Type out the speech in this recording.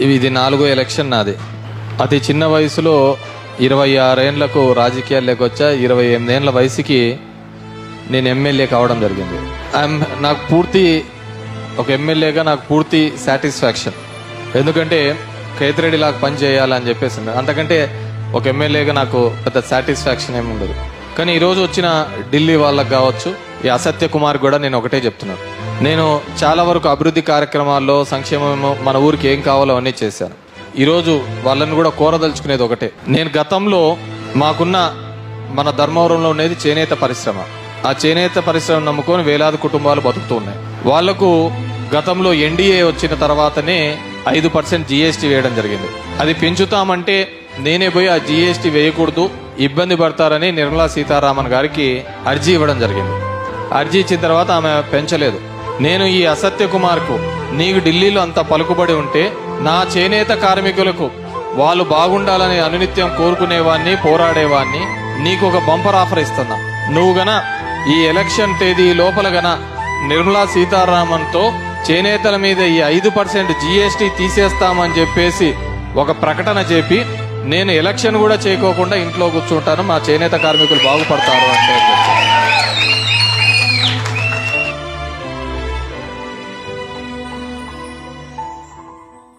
ఇది 4వ ఎలక్షన్ నాది. అతి చిన్న వయసులో 26 ఏళ్లకు రాజకీయాల్లోకి వచ్చా. 28 ఏళ్ల వయసుకి నేను ఎమ్మెల్యే కావడం జరిగింది. నాకు పూర్తి ఒక ఎమ్మెల్యేగా నాకు పూర్తి సాటిస్ఫాక్షన్. ఎందుకంటే కేతిరెడ్డి లాగా పని చేయాలని చెప్పేసి, అంతకంటే ఒక ఎమ్మెల్యేగా నాకు పెద్ద సాటిస్ఫాక్షన్ ఏమి ఉండదు. కానీ ఈరోజు వచ్చిన ఢిల్లీ వాళ్ళకు కావచ్చు, ఈ అసత్య కుమార్ కూడా నేను ఒకటే చెప్తున్నాను. నేను చాలా వరకు అభివృద్ధి కార్యక్రమాల్లో సంక్షేమము మన ఊరికి ఏం కావాలో అన్నీ చేశాను. ఈరోజు వాళ్ళని కూడా కోరదలుచుకునేది ఒకటే. నేను గతంలో మాకున్న మన ధర్మవరంలో ఉండేది చేనేత పరిశ్రమ. ఆ చేనేత పరిశ్రమ నమ్ముకొని వేలాది కుటుంబాలు బతుకుతూ ఉన్నాయి. వాళ్లకు గతంలో ఎన్డీఏ వచ్చిన తర్వాతనే 5% జీఎస్టీ వేయడం జరిగింది. అది పెంచుతామంటే నేనే పోయి ఆ జీఎస్టీ వేయకూడదు, ఇబ్బంది పడతారని నిర్మలా సీతారామన్ గారికి అర్జీ ఇవ్వడం జరిగింది. అర్జీ ఇచ్చిన తర్వాత ఆమె పెంచలేదు. నేను ఈ అసత్య కుమార్కు, నీకు ఢిల్లీలో అంత పలుకుబడి ఉంటే నా చేనేత కార్మికులకు వాళ్ళు బాగుండాలని అనునిత్యం కోరుకునేవాడిని, పోరాడేవాడిని, నీకు ఒక బంపర్ ఆఫర్ ఇస్తున్నా. నువ్వు గన ఈ ఎలక్షన్ తేదీ లోపల గన నిర్మలా సీతారామన్ తో చేనేతల మీద ఈ 5% జీఎస్టీ తీసేస్తామని చెప్పేసి ఒక ప్రకటన చెప్పి నేను ఎలక్షన్ కూడా చేయకోకుండా ఇంట్లో కూర్చుంటాను, మా చేనేత కార్మికులు బాగుపడతారు అంటే